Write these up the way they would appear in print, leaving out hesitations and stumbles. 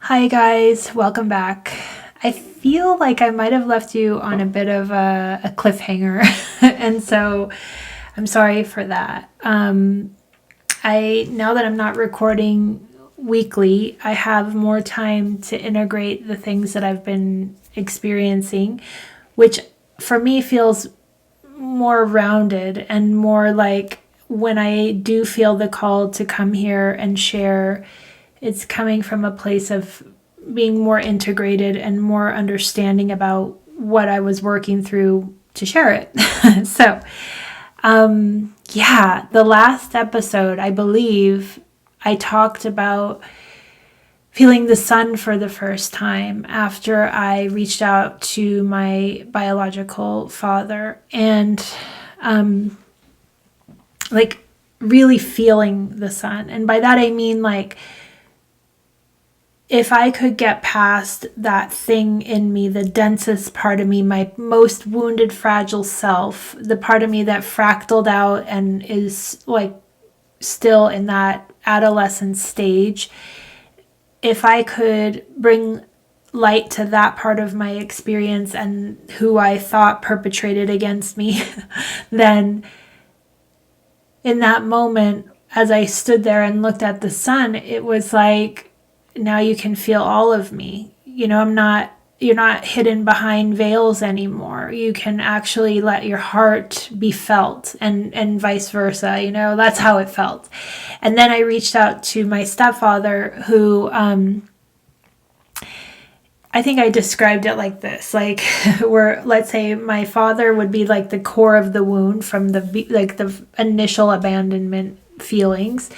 Hi guys, welcome back. I feel like I might have left you on a bit of a cliffhanger, and so I'm sorry for that. I now that I'm not recording weekly, I have more time to integrate the things that I've been experiencing, which for me feels more rounded and more like when I do feel the call to come here and share, it's coming from a place of being more integrated and more understanding about what I was working through to share it. Yeah, the last episode, I believe I talked about feeling the sun for the first time after I reached out to my biological father and like really feeling the sun. And by that I mean like if I could get past that thing in me, the densest part of me, my most wounded, fragile self, the part of me that fractaled out and is like still in that adolescent stage, if I could bring light to that part of my experience and who I thought perpetrated against me, then in that moment, as I stood there and looked at the sun, it was like, now you can feel all of me. You're not hidden behind veils anymore. You can actually let your heart be felt and vice versa. That's how it felt. And then I reached out to my stepfather who, I think I described it like this, like where let's say my father would be like the core of the wound from the initial abandonment feelings,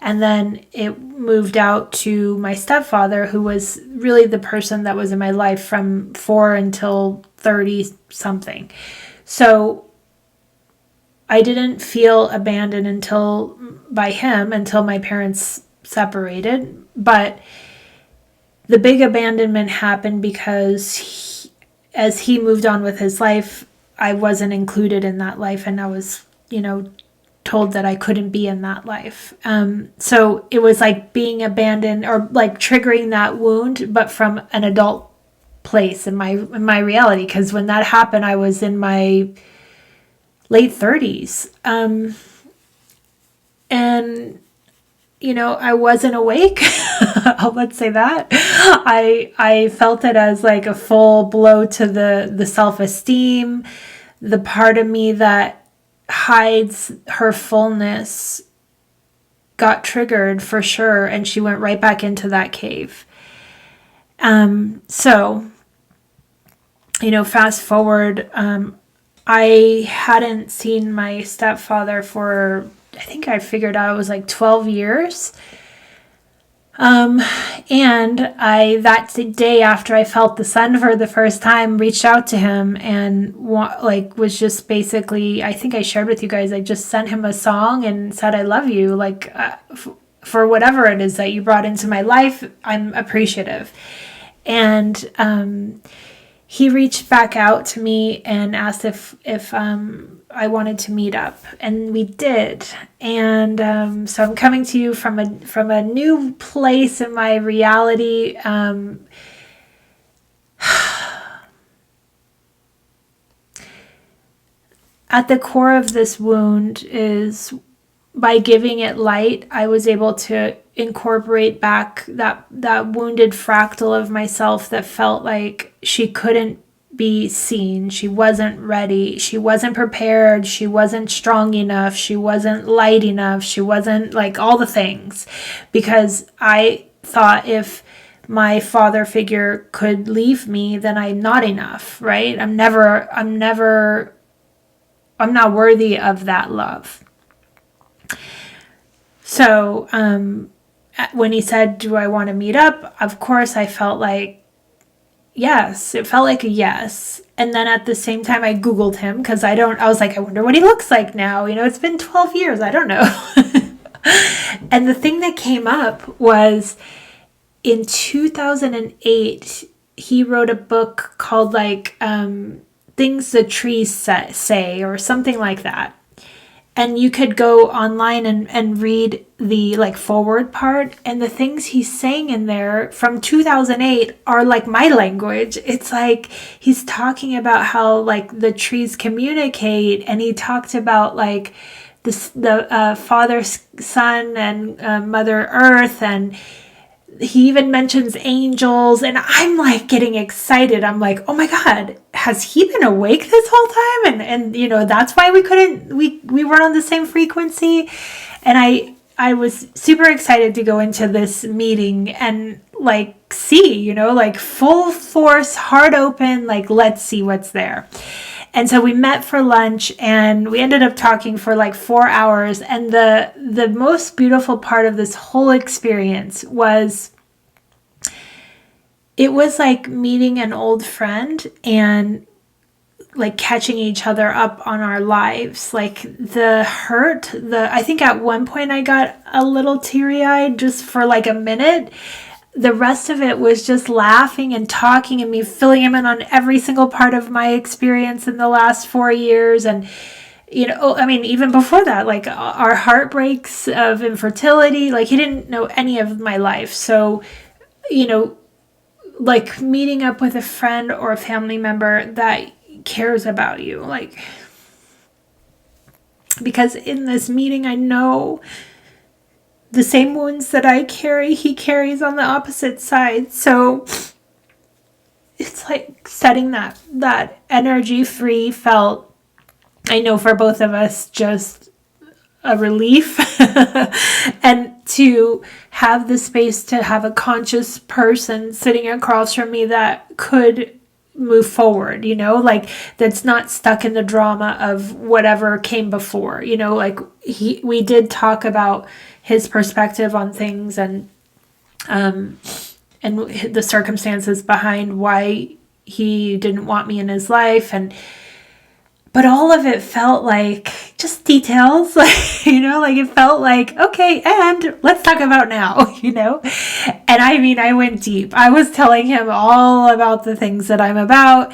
and then it moved out to my stepfather who was really the person that was in my life from 4 until 30 something. So I didn't feel abandoned until my parents separated, but the big abandonment happened because as he moved on with his life, I wasn't included in that life, and I was, told that I couldn't be in that life. So it was like being abandoned or like triggering that wound, but from an adult place in my reality. Because when that happened, I was in my late 30s, and I wasn't awake. Let's say that. I felt it as like a full blow to the self-esteem, the part of me that hides her fullness got triggered for sure, and she went right back into that cave. So, fast forward, I hadn't seen my stepfather for, I think I figured out it was like 12 years. And I, that day after I felt the sun for the first time, reached out to him and was just basically, I think I shared with you guys, I just sent him a song and said, I love you. For whatever it is that you brought into my life, I'm appreciative. And, he reached back out to me and asked if I wanted to meet up, and we did. And so I'm coming to you from a new place in my reality. At the core of this wound is, by giving it light, I was able to incorporate back that wounded fractal of myself that felt like she couldn't be seen. She wasn't ready. She wasn't prepared. She wasn't strong enough. She wasn't light enough. She wasn't like all the things, because I thought if my father figure could leave me, then I'm not enough, right? I'm not worthy of that love. So, when he said, do I want to meet up? Of course, I felt like yes. It felt like a yes. And then at the same time, I Googled him because I was like, I wonder what he looks like now. It's been 12 years. I don't know. And the thing that came up was in 2008, he wrote a book called Things the Trees Say, or something like that. And you could go online and read the like forward part, and the things he's saying in there from 2008 are like my language. It's like he's talking about how like the trees communicate, and he talked about like the Father, Son, and Mother Earth, and he even mentions angels, and I'm like getting excited. I'm like, oh my God, has he been awake this whole time? And you know, that's why we weren't on the same frequency. And I was super excited to go into this meeting and like see, you know, like full force, heart open, like let's see what's there. And so we met for lunch, and we ended up talking for like 4 hours. And the most beautiful part of this whole experience was it was like meeting an old friend and like catching each other up on our lives. Like the hurt, I think at one point I got a little teary-eyed just for like a minute. The rest of it was just laughing and talking and me filling him in on every single part of my experience in the last 4 years. And, you know, I mean, even before that, like our heartbreaks of infertility, like he didn't know any of my life. So, you know, like meeting up with a friend or a family member that cares about you, like, because in this meeting, I know the same wounds that I carry, he carries on the opposite side. So it's like setting that energy free felt, I know for both of us, just a relief. And to have the space to have a conscious person sitting across from me that could move forward, you know, like that's not stuck in the drama of whatever came before, you know, like we did talk about his perspective on things, and the circumstances behind why he didn't want me in his life. But all of it felt like just details, like, you know, like it felt like, okay, and let's talk about now, you know? And I mean, I went deep. I was telling him all about the things that I'm about.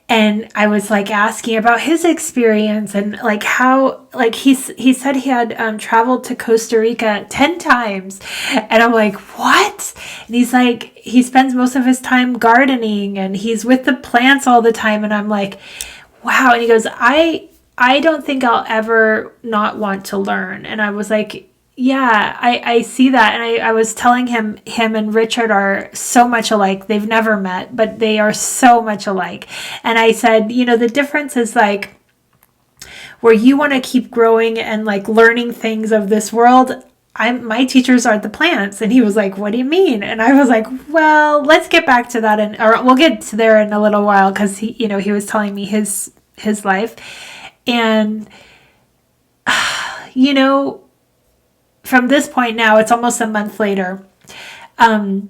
And I was like asking about his experience and like how, like he said he had traveled to Costa Rica 10 times. And I'm like, what? And he's like, he spends most of his time gardening and he's with the plants all the time. And I'm like, wow. And he goes, I don't think I'll ever not want to learn. And I was like, yeah, I see that. And I was telling him and Richard are so much alike. They've never met, but they are so much alike. And I said, you know, the difference is like where you want to keep growing and like learning things of this world. My teachers are the plants. And he was like, what do you mean? And I was like, well, let's get back to that. Or we'll get to there in a little while. Cause he, you know, he was telling me his life. And, you know, from this point now, it's almost a month later. The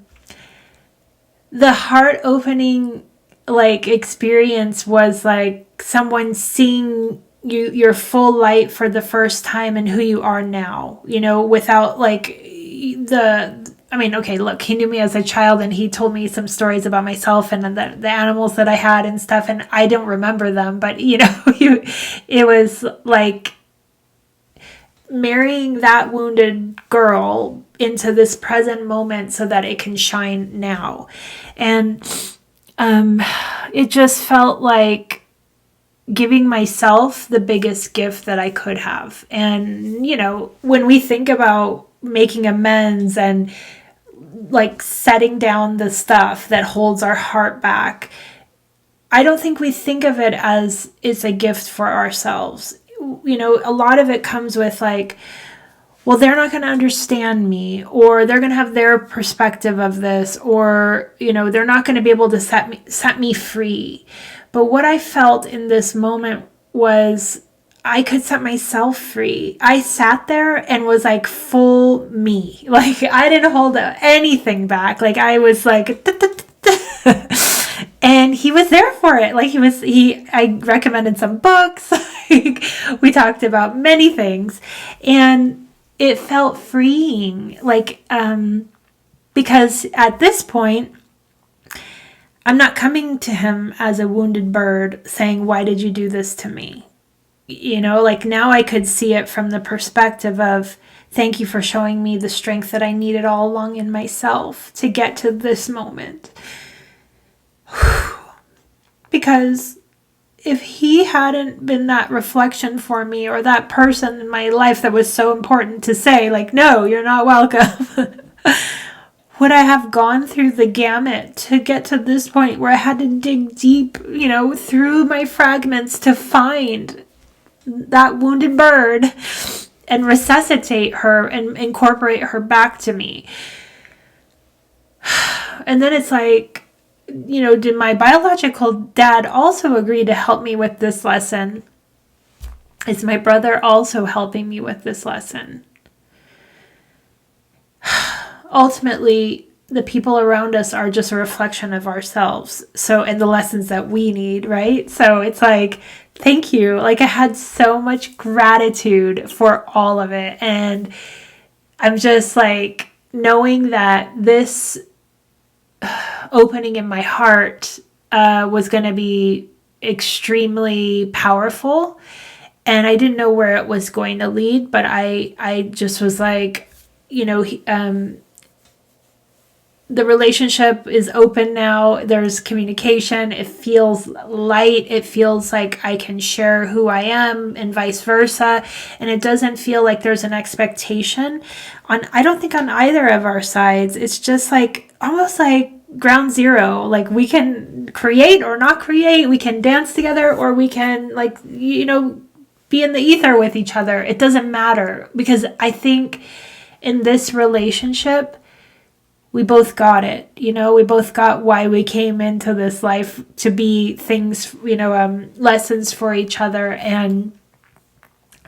heart opening like experience was like someone seeing your full light for the first time and who you are now, you know, without like I mean, okay, look, he knew me as a child and he told me some stories about myself and the animals that I had and stuff. And I don't remember them, but you know, it was like marrying that wounded girl into this present moment so that it can shine now. And it just felt like giving myself the biggest gift that I could have. And, you know, when we think about making amends and like setting down the stuff that holds our heart back, I don't think we think of it as it's a gift for ourselves. You know, a lot of it comes with like, well, they're not going to understand me, or they're going to have their perspective of this, or, you know, they're not going to be able to set me free. But what I felt in this moment was I could set myself free. I sat there and was like full me. Like I didn't hold anything back. Like I was like, and he was there for it. Like I recommended some books. We talked about many things, and it felt freeing. Like, because at this point, I'm not coming to him as a wounded bird saying, why did you do this to me? like now I could see it from the perspective of, thank you for showing me the strength that I needed all along in myself to get to this moment. Because if he hadn't been that reflection for me, or that person in my life that was so important to say, like, no, you're not welcome, would I have gone through the gamut to get to this point where I had to dig deep, through my fragments to find that wounded bird and resuscitate her and incorporate her back to me? And then it's like, did my biological dad also agree to help me with this lesson? Is my brother also helping me with this lesson? Ultimately, the people around us are just a reflection of ourselves. And the lessons that we need, right? So it's like, thank you. Like, I had so much gratitude for all of it. And I'm just like, knowing that this opening in my heart was going to be extremely powerful, and I didn't know where it was going to lead, but I just was like, the relationship is open now. There's communication. It feels light. It feels like I can share who I am, and vice versa. And it doesn't feel like there's an expectation I don't think on either of our sides. It's just like almost like ground zero. Like, we can create or not create. We can dance together, or we can be in the ether with each other. It doesn't matter, because I think in this relationship, we both got it. We both got why we came into this life, to be things, lessons for each other, and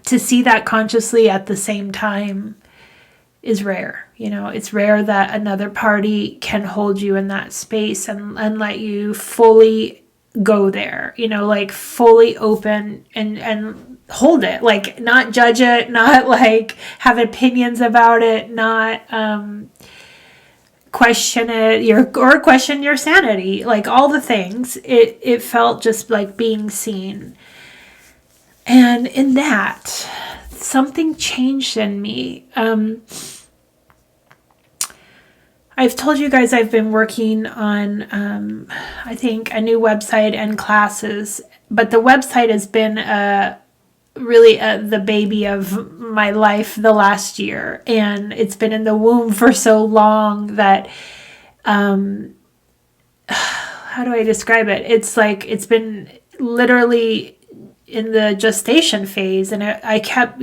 to see that consciously at the same time is rare. It's rare that another party can hold you in that space and let you fully go there, fully open and hold it, like, not judge it, not like have opinions about it, not question it, or question your sanity, like all the things. It felt just like being seen. And in that, something changed in me. I've told you guys I've been working on, I think, a new website and classes, but the website has been really the baby of my life the last year, and it's been in the womb for so long that, how do I describe it? It's like, it's been literally in the gestation phase, and I kept,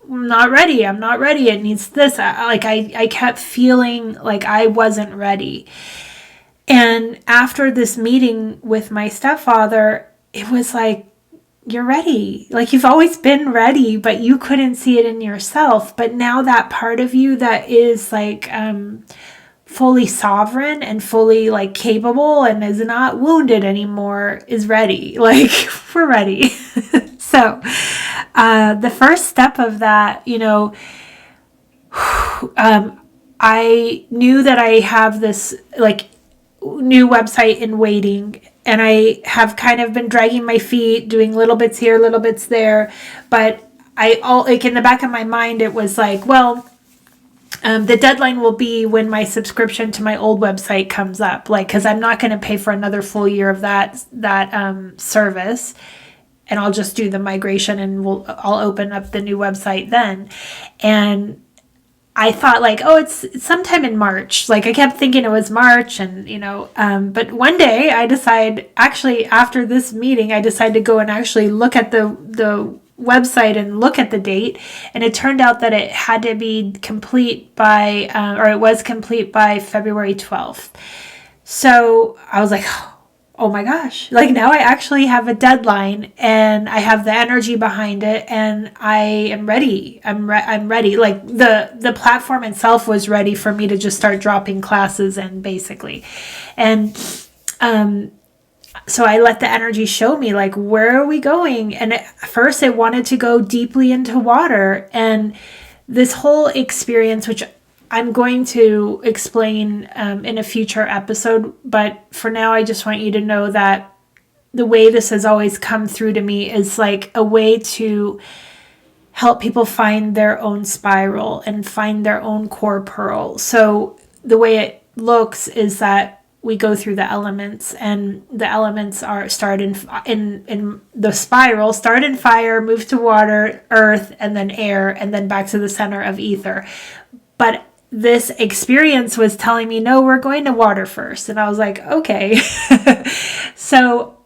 I'm not ready. It needs this. I kept feeling like I wasn't ready. And after this meeting with my stepfather, it was like, you're ready. Like, you've always been ready, but you couldn't see it in yourself. But now that part of you that is like fully sovereign and fully like capable and is not wounded anymore is ready. Like, we're ready. So the first step of that, I knew that I have this like new website in waiting, and I have kind of been dragging my feet, doing little bits here, little bits there. But in the back of my mind, it was like, well, the deadline will be when my subscription to my old website comes up, like, because I'm not going to pay for another full year of that service. And I'll just do the migration, and I'll open up the new website then. And I thought, like, oh, it's sometime in March. Like, I kept thinking it was March, and but one day I decide, actually after this meeting, I decided to go and actually look at the website and look at the date, and it turned out that it had to be complete by, or it was complete by February 12th. So I was like, oh my gosh, like, now I actually have a deadline, and I have the energy behind it, and I am ready. I'm ready. Like, the platform itself was ready for me to just start dropping classes and basically. And so I let the energy show me, like, where are we going? And at first it wanted to go deeply into water, and this whole experience, which I'm going to explain in a future episode, but for now I just want you to know that the way this has always come through to me is like a way to help people find their own spiral and find their own core pearl. So the way it looks is that we go through the elements, and the elements are start in the spiral, start in fire, move to water, earth, and then air, and then back to the center of ether. But this experience was telling me, no, we're going to water first. And I was like, okay. So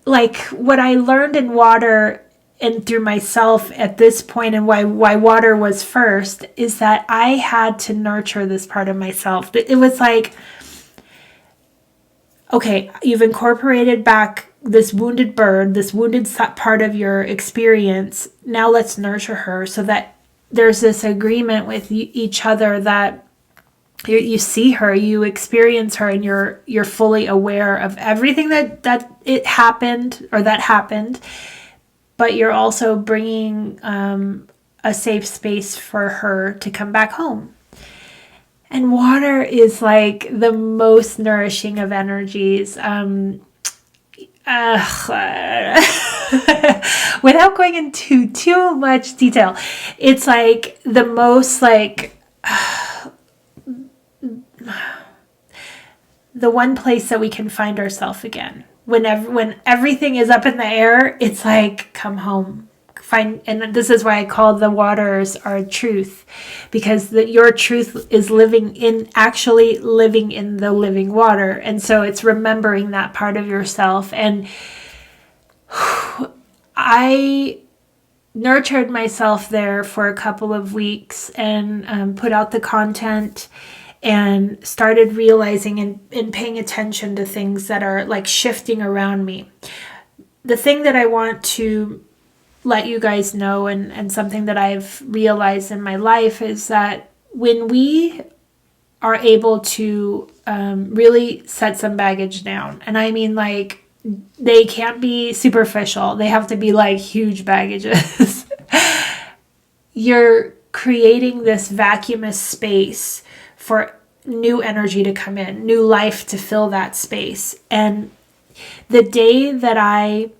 like what I learned in water and through myself at this point, and why water was first, is that I had to nurture this part of myself. It was like, okay, you've incorporated back this wounded bird, this wounded part of your experience. Now let's nurture her so that there's this agreement with each other that you see her, you experience her, and you're fully aware of everything that it happened or that happened. But you're also bringing a safe space for her to come back home. And water is like the most nourishing of energies. Without going into too much detail, it's like the most like the one place that we can find ourselves again. When everything is up in the air, it's like, come home. And this is why I call the waters our truth, because your truth is actually living in the living water. And so it's remembering that part of yourself. And I nurtured myself there for a couple of weeks and put out the content and started realizing and paying attention to things that are like shifting around me. The thing that I want to let you guys know, and something that I've realized in my life, is that when we are able to really set some baggage down, and I mean like they can't be superficial, they have to be like huge baggages. You're creating this vacuumous space for new energy to come in, new life to fill that space. And the day that I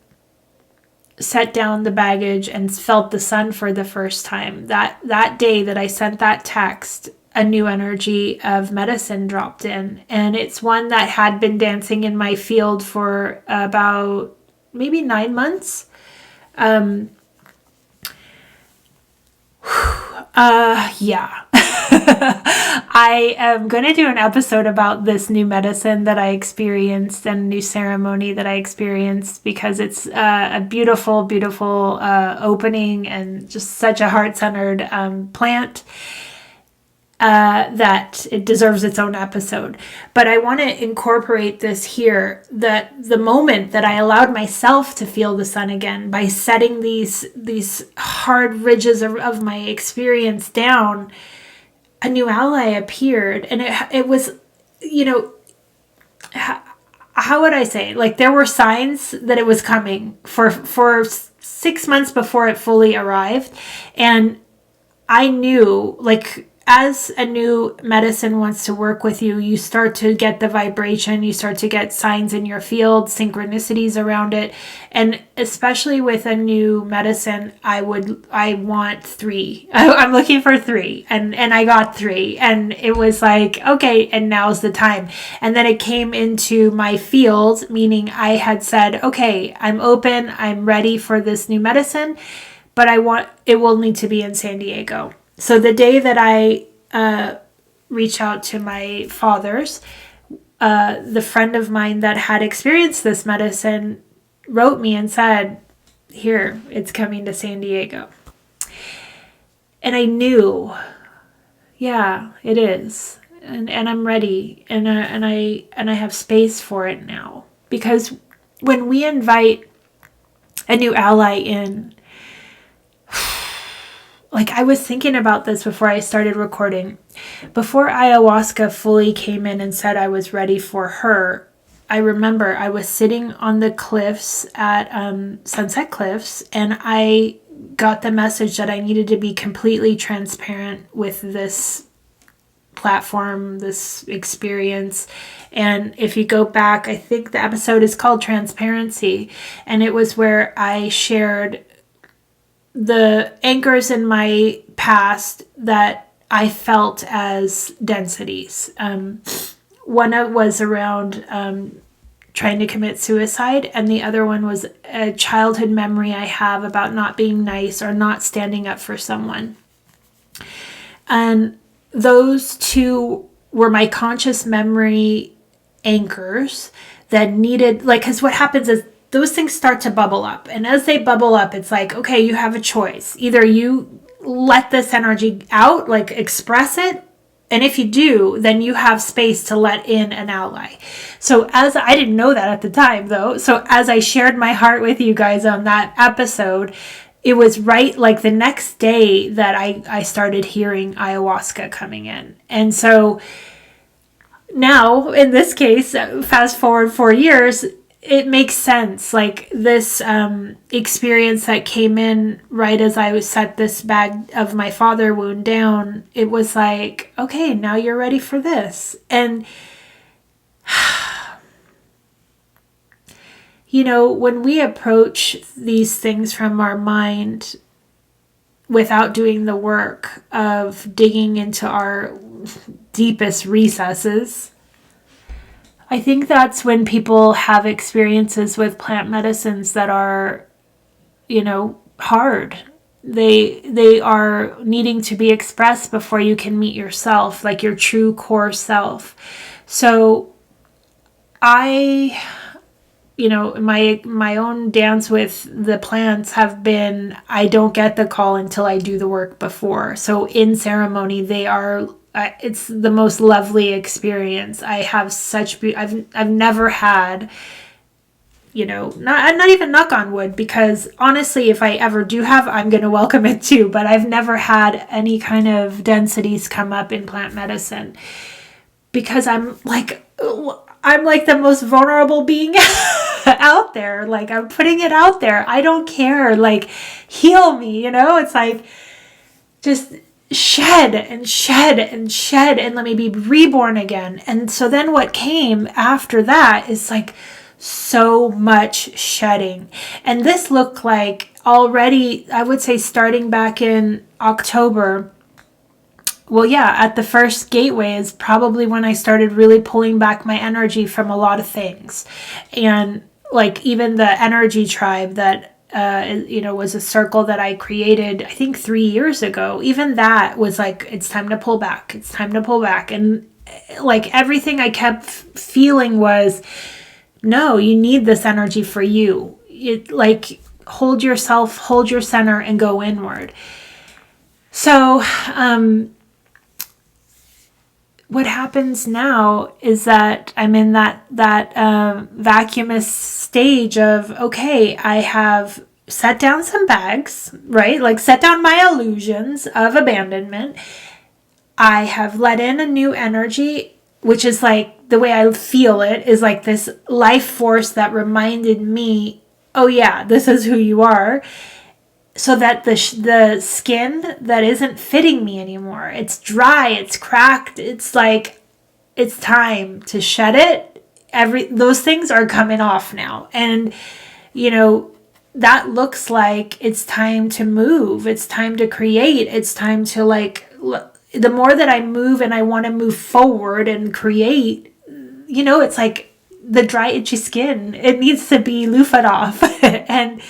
set down the baggage and felt the sun for the first time, that day that I sent that text, a new energy of medicine dropped in. And it's one that had been dancing in my field for about maybe 9 months. Yeah. I am going to do an episode about this new medicine that I experienced and new ceremony that I experienced, because it's a beautiful, beautiful opening and just such a heart-centered plant that it deserves its own episode. But I want to incorporate this here, that the moment that I allowed myself to feel the sun again by setting these hard ridges of my experience down, a new ally appeared. And it was, how would I say, like there were signs that it was coming for 6 months before it fully arrived. And I knew, like, as a new medicine wants to work with you, you start to get the vibration, you start to get signs in your field, synchronicities around it. And especially with a new medicine, I want 3. I'm looking for 3, and I got 3, and it was like, okay, and now's the time. And then it came into my field, meaning I had said, okay, I'm open, I'm ready for this new medicine, but it will need to be in San Diego. So the day that I reached out to my fathers, the friend of mine that had experienced this medicine wrote me and said, here, it's coming to San Diego. And I knew, yeah, it is. And I'm ready. And I have space for it now. Because when we invite a new ally in, like I was thinking about this before I started recording. Before ayahuasca fully came in and said I was ready for her, I remember I was sitting on the cliffs at Sunset Cliffs, and I got the message that I needed to be completely transparent with this platform, this experience. And if you go back, I think the episode is called Transparency, and it was where I shared the anchors in my past that I felt as densities. One was around trying to commit suicide, and the other one was a childhood memory I have about not being nice or not standing up for someone. And those two were my conscious memory anchors that needed, like, because what happens is those things start to bubble up. And as they bubble up, it's like, okay, you have a choice. Either you let this energy out, like express it. And if you do, then you have space to let in an ally. So as I didn't know that at the time though. So as I shared my heart with you guys on that episode, it was right like the next day that I started hearing ayahuasca coming in. And so now in this case, fast forward 4 years, it makes sense. Like this experience that came in right as I was set this bag of my father wound down, it was like, okay, now you're ready for this. And you know, when we approach these things from our mind without doing the work of digging into our deepest recesses, I think that's when people have experiences with plant medicines that are, you know, hard. They are needing to be expressed before you can meet yourself, like your true core self. So you know, my own dance with the plants have been, I don't get the call until I do the work before. So in ceremony, they are, it's the most lovely experience. I have such, I've never had, you know, not even knock on wood, because honestly, if I ever do have, I'm going to welcome it too. But I've never had any kind of densities come up in plant medicine, because I'm like the most vulnerable being out there. Like, I'm putting it out there. I don't care. Like, heal me, you know? It's like, just shed and shed and shed and let me be reborn again. And so then what came after that is like so much shedding. And this looked like already, I would say starting back in October. Well, yeah, at the first gateway is probably when I started really pulling back my energy from a lot of things. And like even the energy tribe that, you know, was a circle that I created, I think 3 years ago. Even that was like, it's time to pull back. It's time to pull back. And like everything I kept feeling was, no, you need this energy for you. Like hold yourself, hold your center and go inward. So, what happens now is that I'm in that vacuumous stage of, okay, I have set down some bags, right? Like set down my illusions of abandonment. I have let in a new energy, which is like the way I feel it is like this life force that reminded me, oh yeah, this is who you are. So that the skin that isn't fitting me anymore, it's dry, it's cracked, it's like, it's time to shed it. Those things are coming off now. And, you know, that looks like it's time to move. It's time to create. It's time to like, the more that I move and I want to move forward and create, you know, it's like the dry, itchy skin. It needs to be loofah'd off. And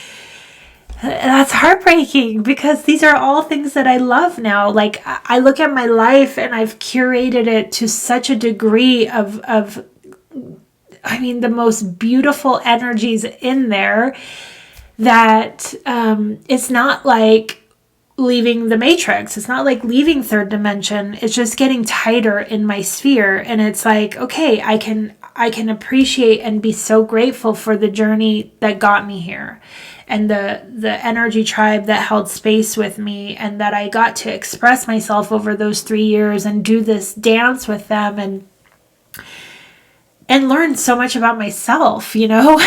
that's heartbreaking because these are all things that I love now. Like I look at my life and I've curated it to such a degree of I mean, the most beautiful energies in there that it's not like leaving the matrix. It's not like leaving third dimension. It's just getting tighter in my sphere. And it's like, okay, I can appreciate and be so grateful for the journey that got me here. And the energy tribe that held space with me, and that I got to express myself over those 3 years and do this dance with them and learn so much about myself, you know.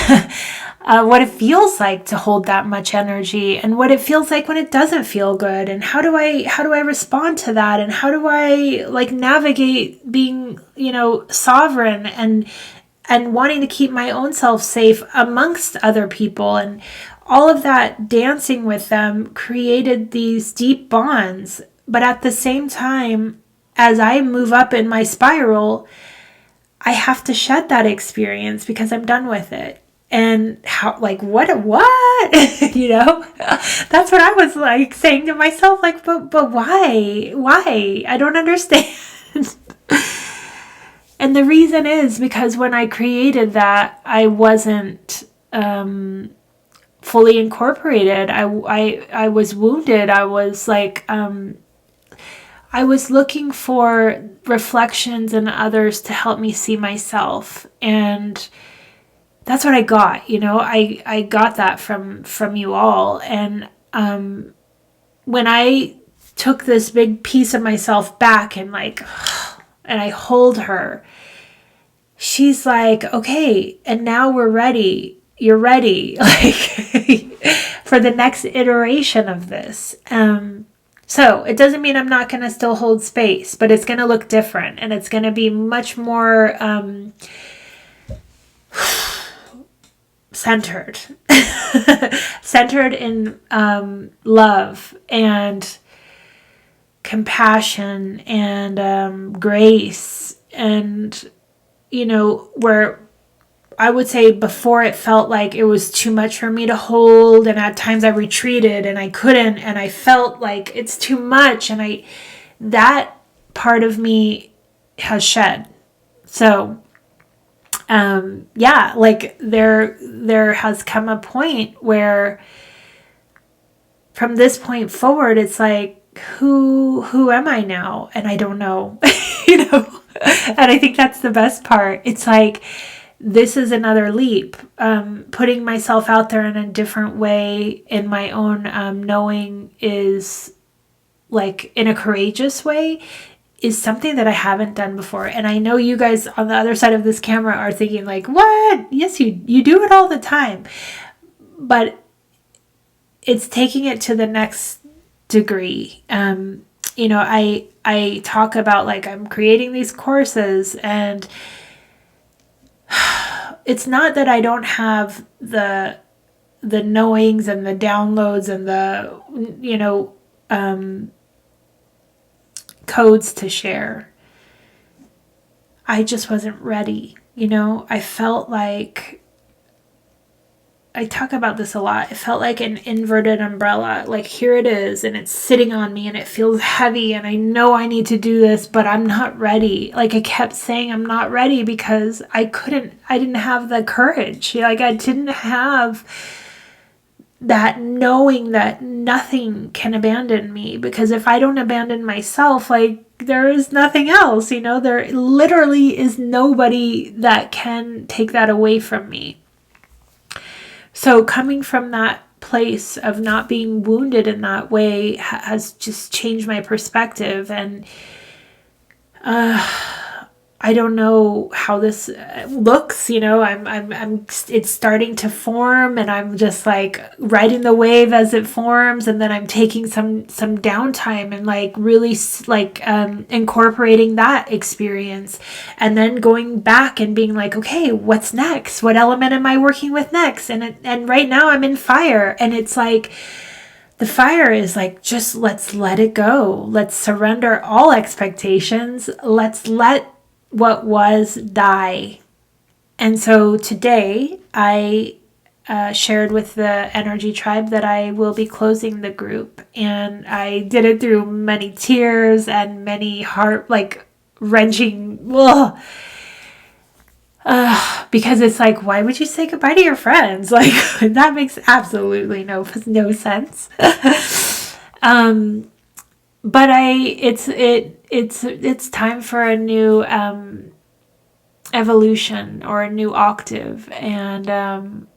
what it feels like to hold that much energy, and what it feels like when it doesn't feel good, and how do I respond to that, and how do I like navigate being, sovereign and wanting to keep my own self safe amongst other people. And all of that dancing with them created these deep bonds. But at the same time, as I move up in my spiral, I have to shed that experience because I'm done with it. And how, like, what, that's what I was like saying to myself, like, but why? I don't understand. And the reason is because when I created that, I wasn't, fully incorporated. I was wounded. I was like, I was looking for reflections in others to help me see myself. And that's what I got, I got that from you all. And when I took this big piece of myself back and and I hold her, she's like, okay, and now we're ready. You're ready, like, for the next iteration of this. So it doesn't mean I'm not going to still hold space, but it's going to look different, and it's going to be much more centered, centered in love and compassion and grace. And, where I would say before it felt like it was too much for me to hold, and at times I retreated and I couldn't, and I felt like it's too much, and that part of me has shed. So like there has come a point where from this point forward, it's like, who am I now? And I don't know, and I think that's the best part. It's like, this is another leap, putting myself out there in a different way in my own knowing is like in a courageous way is something that I haven't done before. And I know you guys on the other side of this camera are thinking like, what? Yes, you do it all the time. But it's taking it to the next degree. I talk about like I'm creating these courses, and it's not that I don't have the knowings and the downloads and the codes to share. I just wasn't ready. I felt like, I talk about this a lot. It felt like an inverted umbrella. Like, here it is, and it's sitting on me, and it feels heavy, and I know I need to do this, but I'm not ready. Like, I kept saying I'm not ready because I didn't have the courage. Like, I didn't have that knowing that nothing can abandon me, because if I don't abandon myself, like, there is nothing else, there literally is nobody that can take that away from me. So coming from that place of not being wounded in that way has just changed my perspective. And I don't know how this looks, it's starting to form, and I'm just like riding the wave as it forms. And then I'm taking some downtime and like really incorporating that experience, and then going back and being like, okay, what's next? What element am I working with next? And right now I'm in fire, and it's like, the fire is like, just let's let it go. Let's surrender all expectations. Let's let what was die. And so today I shared with the Energy Tribe that I will be closing the group, and I did it through many tears and many heart wrenching because it's like, why would you say goodbye to your friends? Like, that makes absolutely no sense. But it's time for a new evolution or a new octave. And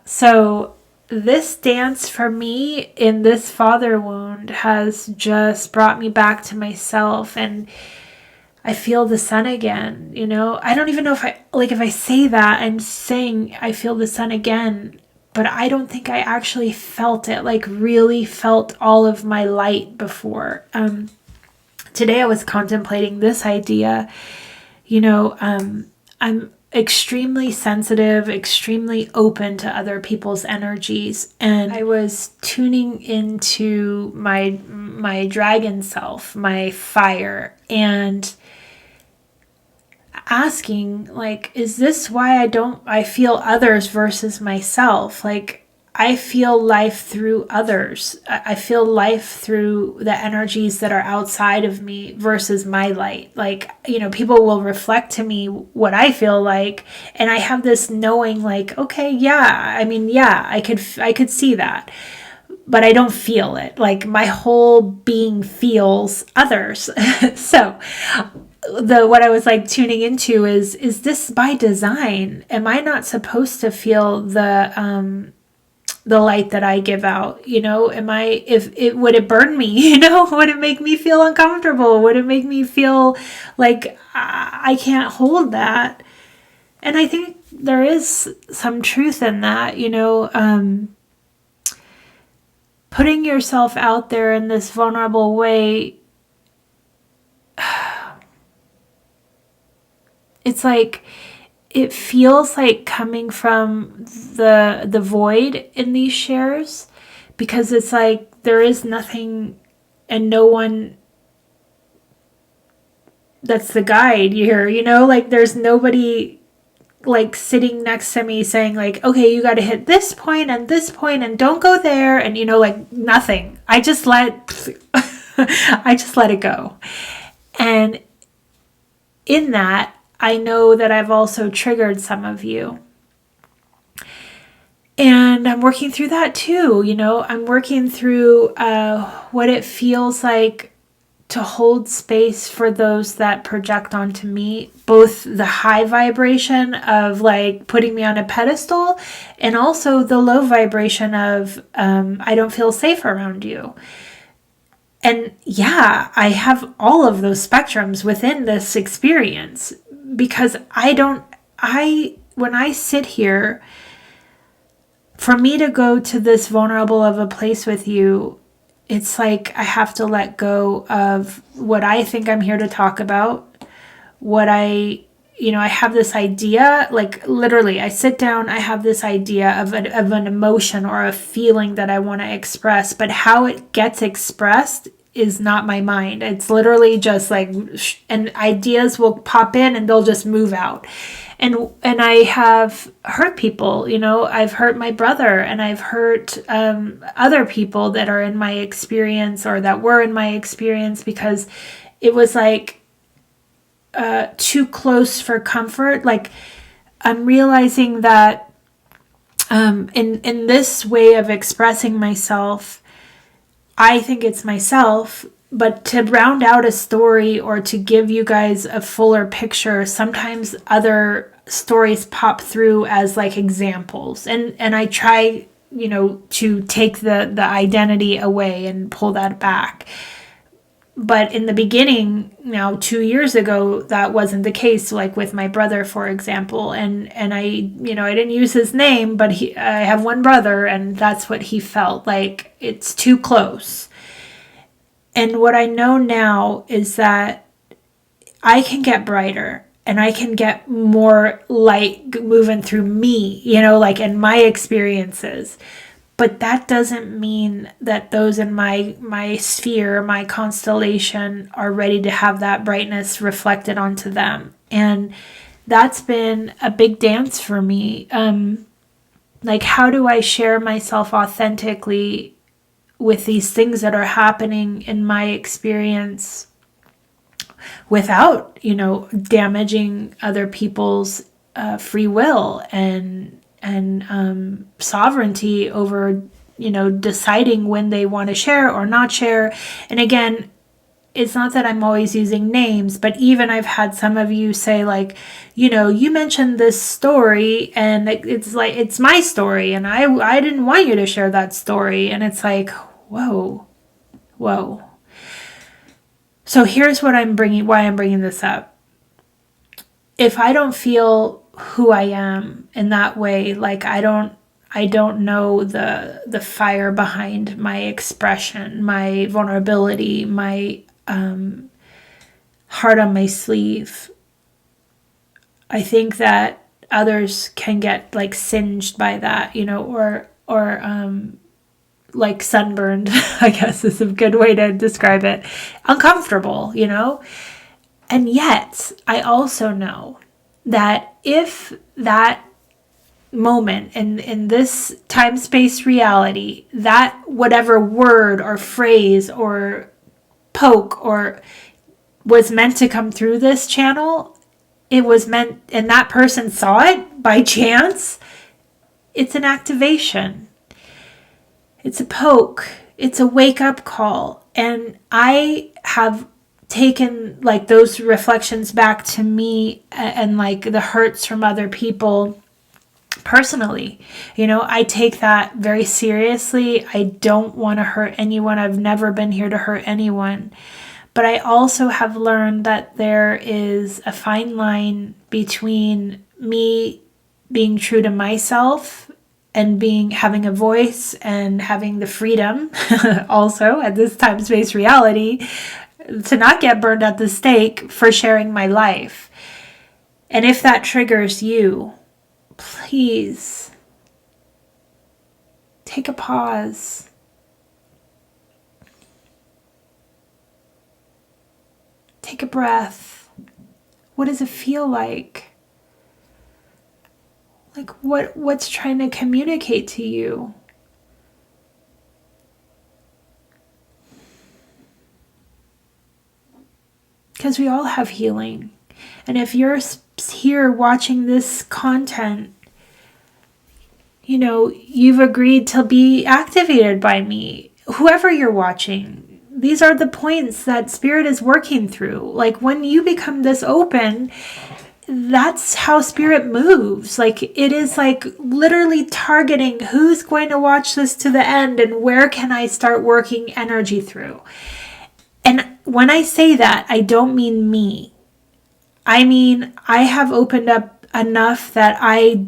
so this dance for me in this father wound has just brought me back to myself. And I feel the sun again, you know? I don't even know if I say that, I'm saying I feel the sun again, but I don't think I actually felt it, like really felt all of my light before. Today I was contemplating this idea, I'm extremely sensitive, extremely open to other people's energies, and I was tuning into my dragon self, my fire, and asking, like, is this why I feel others versus myself? Like, I feel life through others. I feel life through the energies that are outside of me versus my light. Like, people will reflect to me what I feel like, and I have this knowing, like, okay, yeah, I could see that, but I don't feel it. Like, my whole being feels others. So what I was like tuning into is this by design? Am I not supposed to feel the light that I give out? Would it burn me? Would it make me feel uncomfortable? Would it make me feel like I can't hold that? And I think there is some truth in that, putting yourself out there in this vulnerable way. It's like, it feels like coming from the void in these shares, because it's like there is nothing and no one that's the guide here, like there's nobody like sitting next to me saying like, okay, you got to hit this point and don't go there, and like nothing. I just let it go. And in that, I know that I've also triggered some of you. And I'm working through that too. I'm working through what it feels like to hold space for those that project onto me, both the high vibration of like putting me on a pedestal, and also the low vibration of I don't feel safe around you. And yeah, I have all of those spectrums within this experience, because when I sit here, for me to go to this vulnerable of a place with you, it's like I have to let go of what I think I'm here to talk about. I have this idea, like literally I sit down, I have this idea of an emotion or a feeling that I want to express, but how it gets expressed is not my mind. It's literally just like, and ideas will pop in and they'll just move out. And I have hurt people, I've hurt my brother, and I've hurt other people that are in my experience or that were in my experience, because it was like too close for comfort. Like, I'm realizing that in this way of expressing myself, I think it's myself, but to round out a story or to give you guys a fuller picture, sometimes other stories pop through as like examples. And I try, to take the identity away and pull that back. But in the beginning, now 2 years ago, that wasn't the case, like with my brother, for example. And I didn't use his name, but I have one brother, and that's what he felt like. It's too close. And what I know now is that I can get brighter and I can get more light moving through me, like in my experiences. But that doesn't mean that those in my sphere, my constellation, are ready to have that brightness reflected onto them. And that's been a big dance for me. Like, how do I share myself authentically with these things that are happening in my experience without, damaging other people's free will and sovereignty over, deciding when they want to share or not share. And again, it's not that I'm always using names, but even I've had some of you say like, you mentioned this story and it's like, it's my story and I didn't want you to share that story. And it's like, whoa. So here's why I'm bringing this up. If I don't feel who I am in that way, like I don't know the fire behind my expression, my vulnerability, my heart on my sleeve, I think that others can get like singed by that, or like sunburned, I guess is a good way to describe it. Uncomfortable, And yet, I also know that if that moment in this time-space reality, that whatever word or phrase or poke or was meant to come through this channel, it was meant, and that person saw it by chance, it's an activation. It's a poke. It's a wake-up call. And I have taken like those reflections back to me and like the hurts from other people personally. I take that very seriously. I don't want to hurt anyone. I've never been here to hurt anyone. But I also have learned that there is a fine line between me being true to myself and having a voice and having the freedom also at this time-space reality to not get burned at the stake for sharing my life. And if that triggers you, please take a pause. Take a breath. What does it feel like? Like what's trying to communicate to you? Because we all have healing. And if you're here watching this content, you've agreed to be activated by me. Whoever you're watching, these are the points that Spirit is working through. Like when you become this open, that's how Spirit moves. Like it is like literally targeting who's going to watch this to the end and where can I start working energy through. And when I say that, I don't mean me. I mean, I have opened up enough that I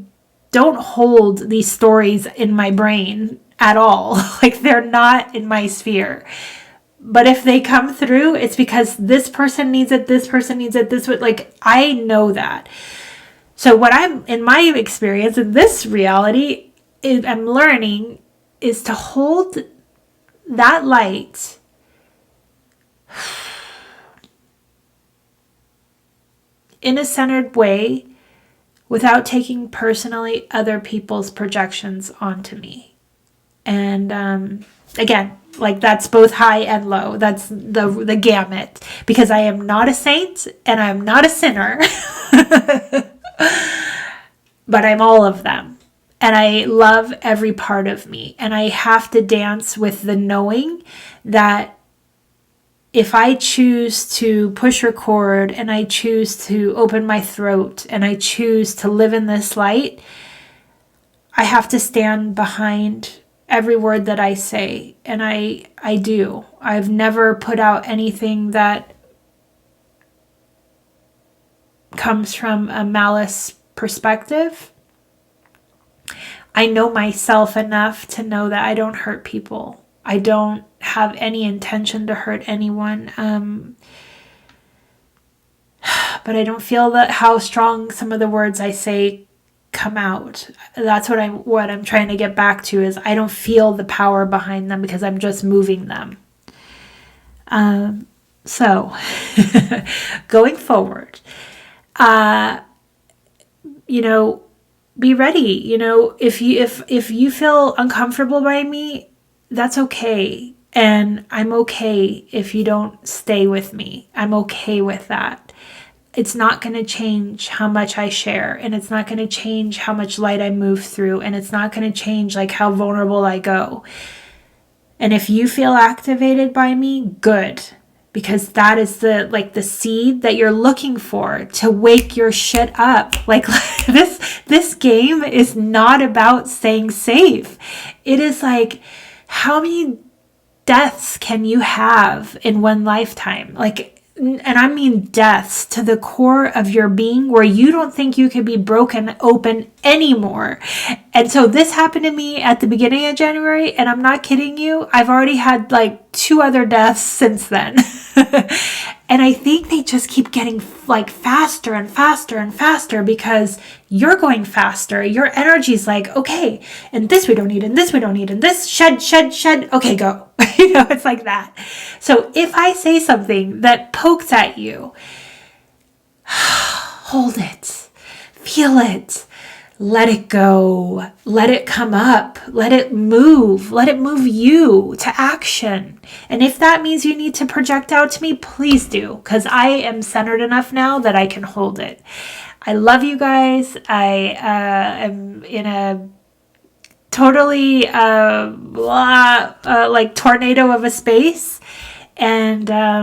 don't hold these stories in my brain at all. Like they're not in my sphere. But if they come through, it's because this person needs it, this person needs it, this would, like, I know that. So what I'm, in my experience, in this reality, I'm learning is to hold that light in a centered way without taking personally other people's projections onto me. And again, like that's both high and low. That's the gamut, because I am not a saint and I'm not a sinner, but I'm all of them. And I love every part of me. And I have to dance with the knowing that if I choose to push record and I choose to open my throat and I choose to live in this light, I have to stand behind every word that I say. And I do. I've never put out anything that comes from a malice perspective. I know myself enough to know that I don't hurt people. I don't have any intention to hurt anyone. But I don't feel that how strong some of the words I say come out. That's what I'm trying to get back to, is I don't feel the power behind them because I'm just moving them. So going forward, be ready. If you feel uncomfortable by me, that's okay. And I'm okay if you don't stay with me. I'm okay with that. It's not going to change how much I share, and it's not going to change how much light I move through, and it's not going to change like how vulnerable I go. And if you feel activated by me, good, because that is the seed that you're looking for to wake your shit up. Like this game is not about staying safe. It is like, how many deaths can you have in one lifetime? Like, and I mean deaths to the core of your being where you don't think you can be broken open anymore. And so this happened to me at the beginning of January, and I'm not kidding you. I've already had like 2 other deaths since then. And I think they just keep getting like faster and faster and faster because you're going faster. Your energy's like, okay, and this we don't need, and this we don't need, and this shed. Okay, go. It's like that. So if I say something that pokes at you, hold it, feel it, let it go, let it come up, let it move you to action. And if that means you need to project out to me, please do, because I am centered enough now that I can hold it. I love you guys. I am in a totally like tornado of a space, and I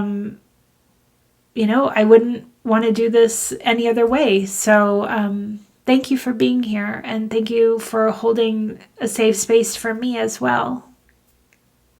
wouldn't want to do this any other way. So thank you for being here, and thank you for holding a safe space for me as well.